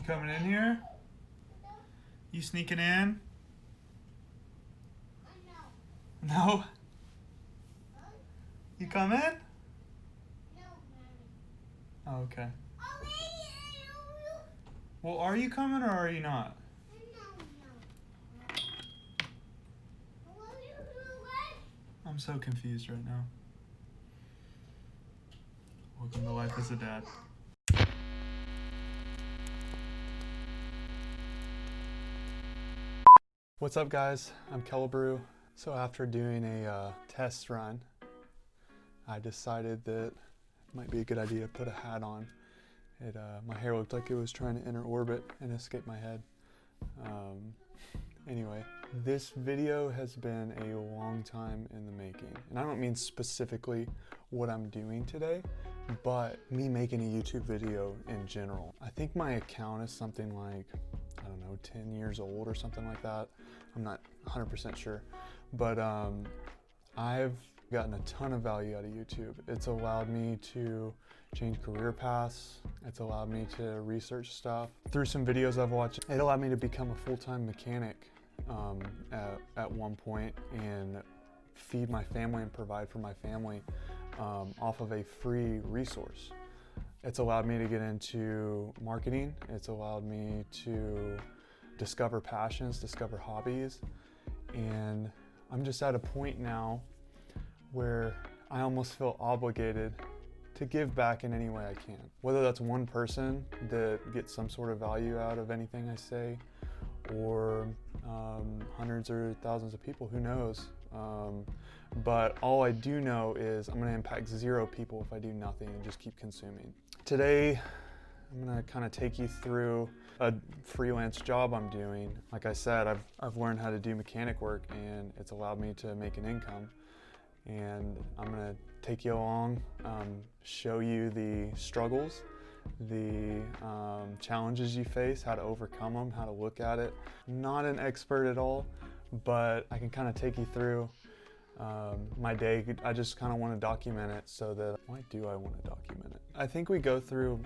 coming in here? You sneaking in? No? You coming? Oh, okay. Well, are you coming or are you not? I'm so confused right now. Welcome to life as a dad. What's up, guys? I'm Kellebrew. So after doing a test run, I decided that it might be a good idea to put a hat on. My hair looked like it was trying to enter orbit and escape my head. Anyway, this video has been a long time in the making. And I don't mean specifically what I'm doing today, but me making a YouTube video in general. I think my account is something like, I don't know, 10 years old or something like that. I'm not 100% sure. But I've gotten a ton of value out of YouTube. It's allowed me to change career paths. It's allowed me to research stuff. Through some videos I've watched, it allowed me to become a full-time mechanic at one point and feed my family and provide for my family off of a free resource. It's allowed me to get into marketing. It's allowed me to discover passions, discover hobbies, and I'm just at a point now where I almost feel obligated to give back in any way I can. Whether that's one person that gets some sort of value out of anything I say, or hundreds or thousands of people, who knows? But all I do know is I'm gonna impact 0 people if I do nothing and just keep consuming. Today, I'm gonna kind of take you through a freelance job I'm doing. Like I said, I've learned how to do mechanic work and it's allowed me to make an income. And I'm gonna take you along, show you the struggles, the challenges you face, how to overcome them, how to look at it. Not an expert at all, but I can kind of take you through my day. I just kind of want to document it so that, why do I want to document it? I think we go through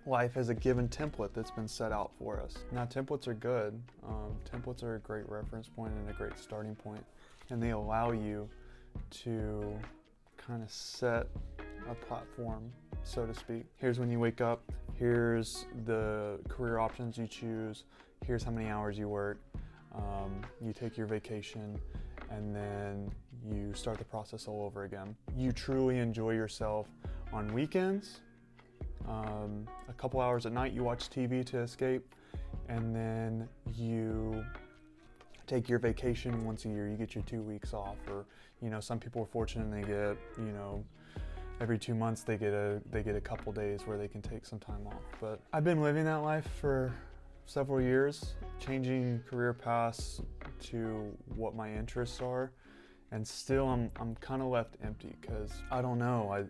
life as a given template that's been set out for us. Now, templates are good. Templates are a great reference point and a great starting point, and they allow you to kind of set a platform, so to speak. Here's when you wake up, here's the career options you choose, here's how many hours you work, you take your vacation, and then you start the process all over again. You truly enjoy yourself on weekends. A couple hours at night you watch TV to escape, and then you take your vacation once a year. You get your 2 weeks off, or some people are fortunate and they get every 2 months they get a couple days where they can take some time off. But I've been living that life for several years, changing career paths to what my interests are, and still I'm kind of left empty because I don't know.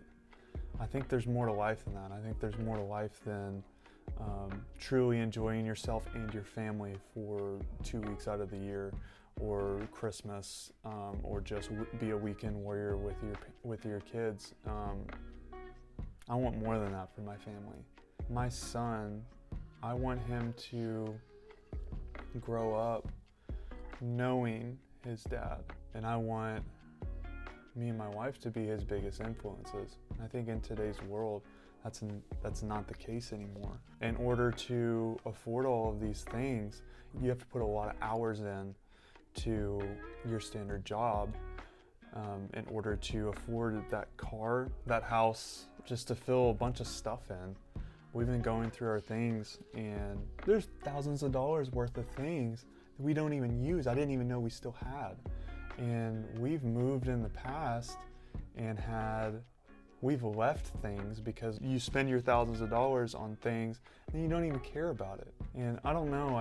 I think there's more to life than that. I think there's more to life than truly enjoying yourself and your family for 2 weeks out of the year, or Christmas, or just be a weekend warrior with your kids. I want more than that for my family. My son, I want him to grow up knowing his dad, and I want me and my wife to be his biggest influences. I think in today's world, that's not the case anymore. In order to afford all of these things, you have to put a lot of hours in to your standard job in order to afford that car, that house, just to fill a bunch of stuff in. We've been going through our things, and there's thousands of dollars worth of things that we don't even use. I didn't even know we still had. And we've moved in the past and we've left things because you spend your thousands of dollars on things and you don't even care about it. And I don't know,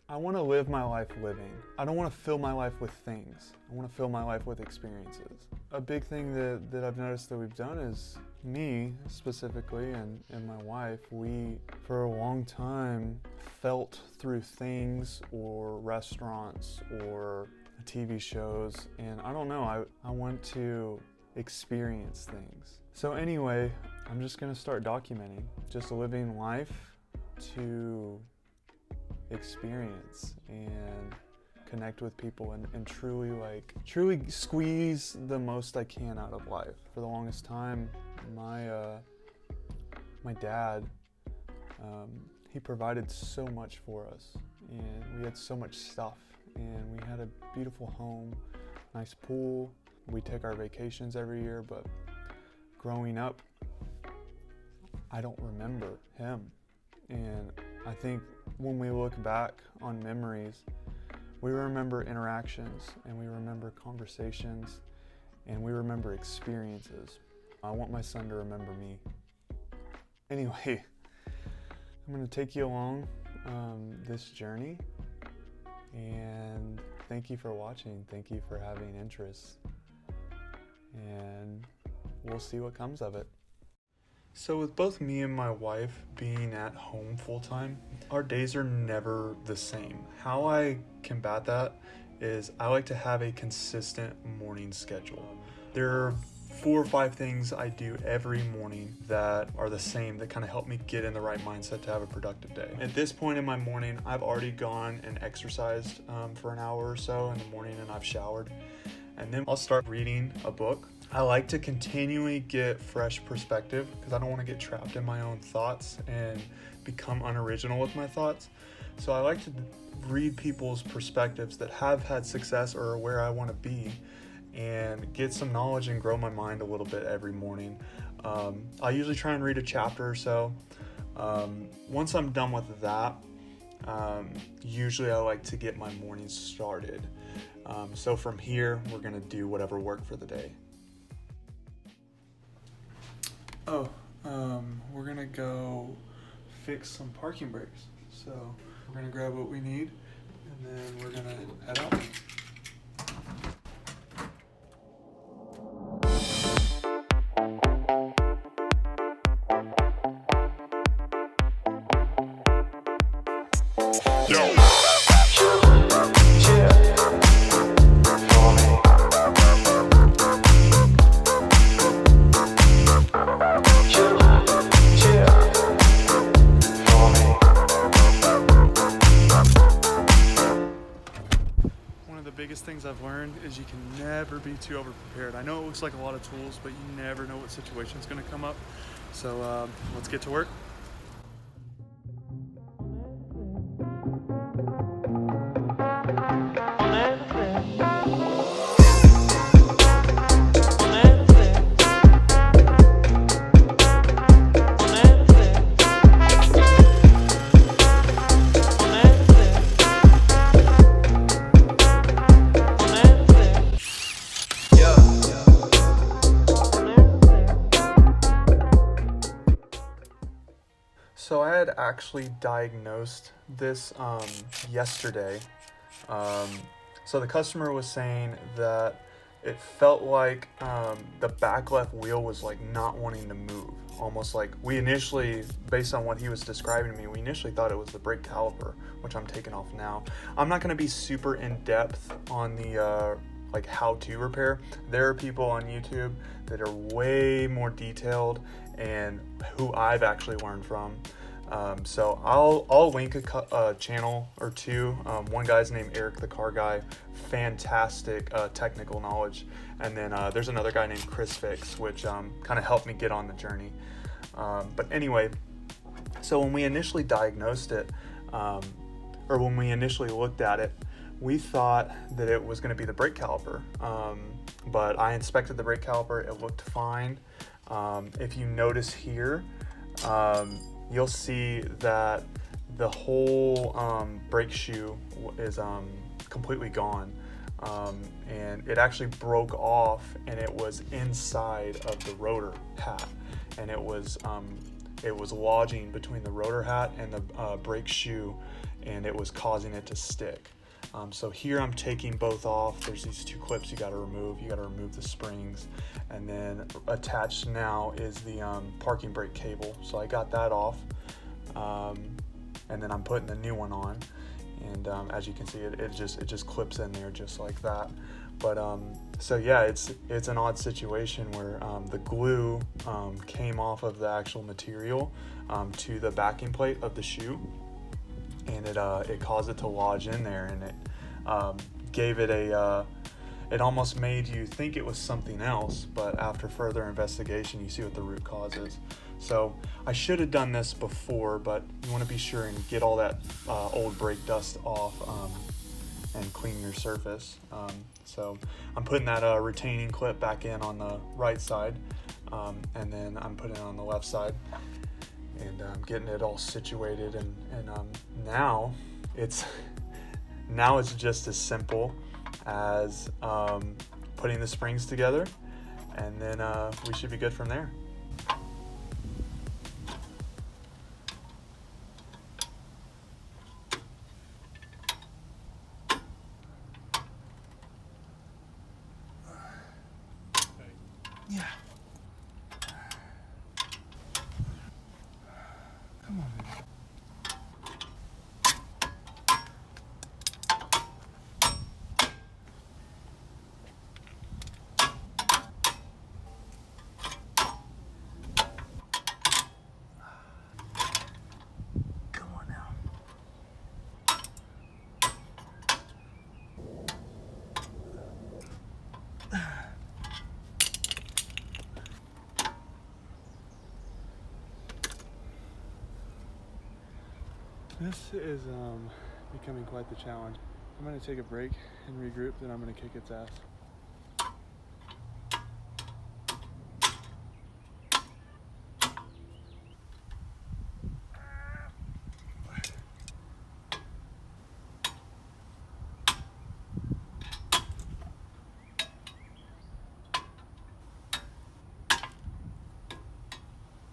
I want to live my life living. I don't want to fill my life with things. I want to fill my life with experiences. A big thing that I've noticed that we've done is, me specifically and my wife, we for a long time felt through things or restaurants or TV shows, and I don't know, I want to experience things. So anyway, I'm just gonna start documenting, just living life to experience and connect with people and truly squeeze the most I can out of life. For the longest time, my dad, he provided so much for us, and we had so much stuff, and we had a beautiful home, nice pool. We take our vacations every year, but growing up, I don't remember him. And I think when we look back on memories, we remember interactions, and we remember conversations, and we remember experiences. I want my son to remember me. Anyway, I'm going to take you along this journey, and thank you for watching. Thank you for having interest, and we'll see what comes of it. So with both me and my wife being at home full-time, our days are never the same. How I combat that is I like to have a consistent morning schedule. There are 4 or 5 things I do every morning that are the same, that kind of help me get in the right mindset to have a productive day. At this point in my morning, I've already gone and exercised for an hour or so in the morning, and I've showered. And then I'll start reading a book. I like to continually get fresh perspective because I don't want to get trapped in my own thoughts and become unoriginal with my thoughts. So I like to read people's perspectives that have had success or are where I want to be, and get some knowledge and grow my mind a little bit every morning. I usually try and read a chapter or so. Once I'm done with that, usually I like to get my morning started. So from here, we're gonna do whatever worked for the day. We're gonna go fix some parking brakes. So we're gonna grab what we need, and then we're gonna head out. Biggest things I've learned is you can never be too over-prepared. I know it looks like a lot of tools, but you never know what situation's going to come up. So let's get to work. So I had actually diagnosed this yesterday. So the customer was saying that it felt like the back left wheel was like not wanting to move. Almost like we initially, based on what he was describing to me, we initially thought it was the brake caliper, which I'm taking off now. I'm not going to be super in depth on the like how to repair. There are people on YouTube that are way more detailed and who I've actually learned from. So I'll link a channel or two. One guy's named Eric the Car Guy, fantastic technical knowledge, and then there's another guy named ChrisFix, which kind of helped me get on the journey. But anyway, so when we initially diagnosed it, or when we initially looked at it, we thought that it was going to be the brake caliper, but I inspected the brake caliper. It looked fine. If you notice here, you'll see that the whole brake shoe is completely gone, and it actually broke off, and it was inside of the rotor hat, and it was lodging between the rotor hat and the brake shoe, and it was causing it to stick. So here I'm taking both off. There's these 2 clips you got to remove. You got to remove the springs, and then attached now is the parking brake cable. So I got that off, and then I'm putting the new one on. And as you can see, it just clips in there just like that. But so yeah, it's an odd situation where the glue came off of the actual material to the backing plate of the shoe, and it caused it to lodge in there, and it gave it it almost made you think it was something else, but after further investigation, you see what the root cause is. So I should have done this before, but you want to be sure and get all that old brake dust off and clean your surface. So I'm putting that retaining clip back in on the right side, and then I'm putting it on the left side, and getting it all situated. And now it's just as simple as putting the springs together, and then we should be good from there. Yeah. Come on, baby. This is becoming quite the challenge. I'm going to take a break and regroup, then I'm going to kick its ass.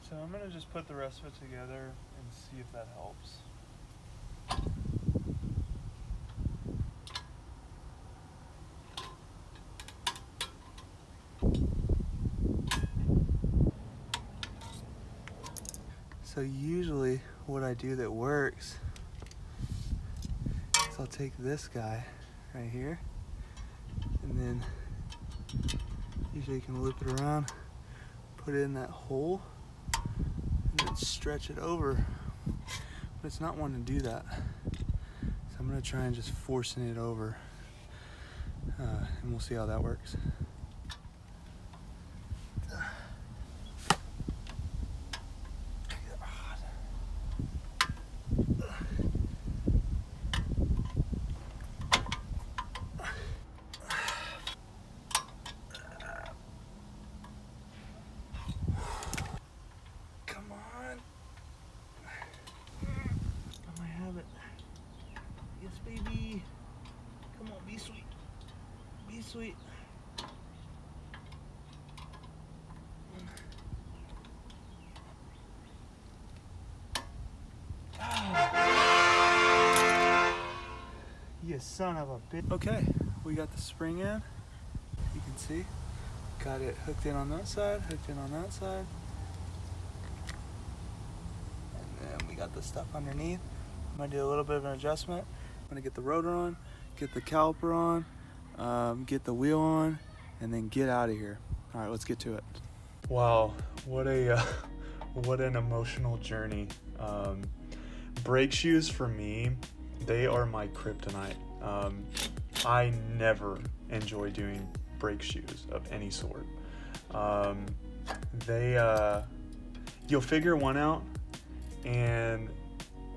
So I'm going to just put the rest of it together and see if that helps. So usually what I do that works is I'll take this guy right here, and then usually you can loop it around, put it in that hole, and then stretch it over. But it's not wanting to do that. So I'm gonna try and just forcing it over, and we'll see how that works. Baby, come on, be sweet, be sweet. You son of a bitch. Okay, we got the spring in. You can see, got it hooked in on that side, hooked in on that side. And then we got the stuff underneath. I'm gonna do a little bit of an adjustment. I'm gonna get the rotor on, get the caliper on, get the wheel on, and then get out of here. All right, let's get to it. Wow, what an emotional journey. Brake shoes for me, they are my kryptonite. I never enjoy doing brake shoes of any sort. You'll figure one out, and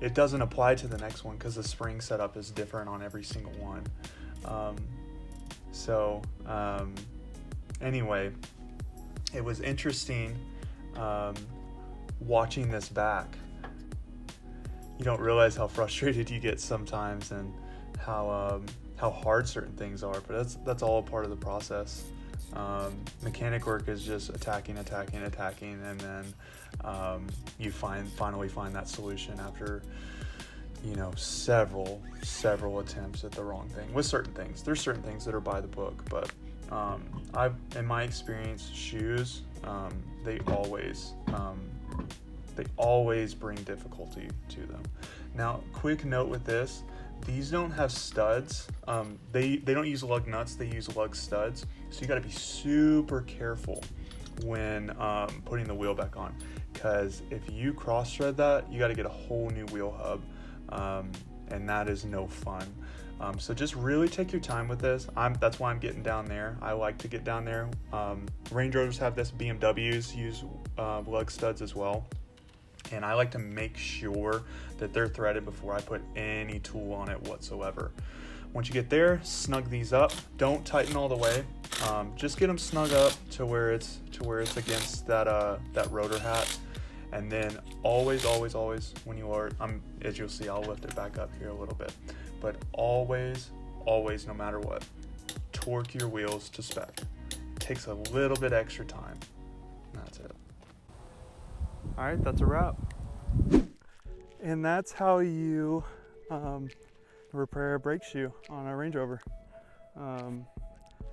it doesn't apply to the next one because the spring setup is different on every single one. Anyway, it was interesting watching this back. You don't realize how frustrated you get sometimes and how hard certain things are, but that's all a part of the process. Mechanic work is just attacking, and then you finally find that solution after several attempts at the wrong thing with certain things. There's certain things that are by the book, but in my experience, shoes they always bring difficulty to them. Now, quick note with this: These don't have studs. They don't use lug nuts, they use lug studs. So you gotta be super careful when putting the wheel back on, because if you cross thread that, you gotta get a whole new wheel hub, and that is no fun. So just really take your time with this. That's why I'm getting down there. I like to get down there. Range Rovers have this, BMWs use lug studs as well. And I like to make sure that they're threaded before I put any tool on it whatsoever. Once you get there, snug these up. Don't tighten all the way. Just get them snug up to where it's against that rotor hat. And then always, when you are, as you'll see, I'll lift it back up here a little bit. But always, no matter what, torque your wheels to spec. Takes a little bit extra time. That's it. All right, that's a wrap. And that's how you repair a brake shoe on a Range Rover.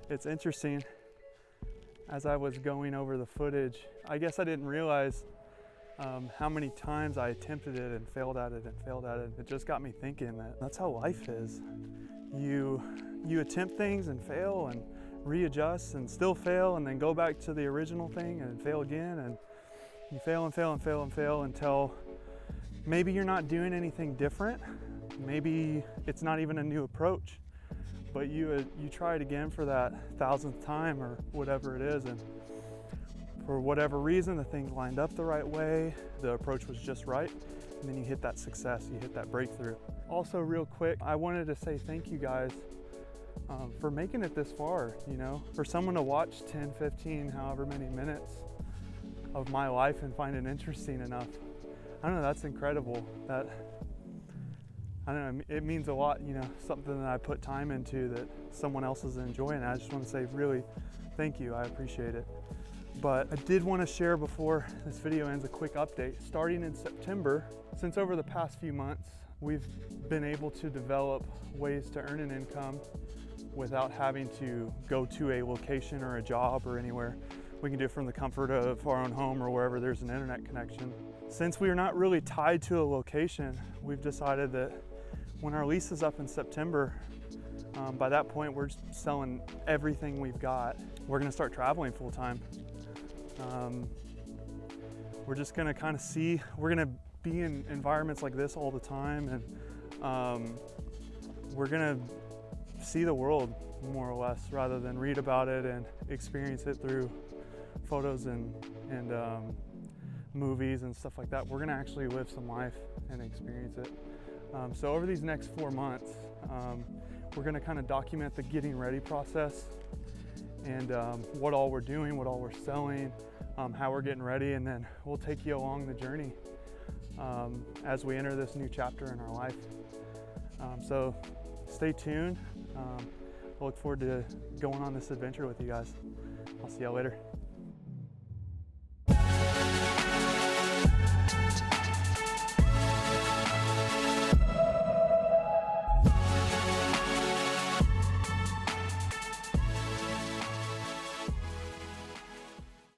It's interesting, as I was going over the footage, I guess I didn't realize how many times I attempted it and failed at it. It just got me thinking that that's how life is. You attempt things and fail and readjust and still fail, and then go back to the original thing and fail again, and you fail until maybe you're not doing anything different. Maybe it's not even a new approach, but you try it again for that 1000th time or whatever it is, and for whatever reason, the things lined up the right way, the approach was just right, and then you hit that success, you hit that breakthrough. Also, real quick, I wanted to say thank you guys for making it this far, you know, for someone to watch 10, 15, however many minutes of my life and find it interesting enough. I don't know, that's incredible. I don't know, it means a lot, you know, something that I put time into that someone else is enjoying. I just want to say really thank you, I appreciate it. But I did want to share before this video ends a quick update. Starting in September, since over the past few months, we've been able to develop ways to earn an income without having to go to a location or a job or anywhere. We can do it from the comfort of our own home or wherever there's an internet connection. Since we are not really tied to a location, we've decided that when our lease is up in September, by that point we're selling everything we've got. We're gonna start traveling full time. We're just gonna kind of see, we're gonna be in environments like this all the time, and we're gonna see the world more or less rather than read about it and experience it through photos and movies and stuff like that. We're gonna actually live some life and experience it. So over these next 4 months, we're gonna kind of document the getting ready process and what all we're doing, what all we're selling, how we're getting ready, and then we'll take you along the journey as we enter this new chapter in our life. So stay tuned. I look forward to going on this adventure with you guys. I'll see y'all later.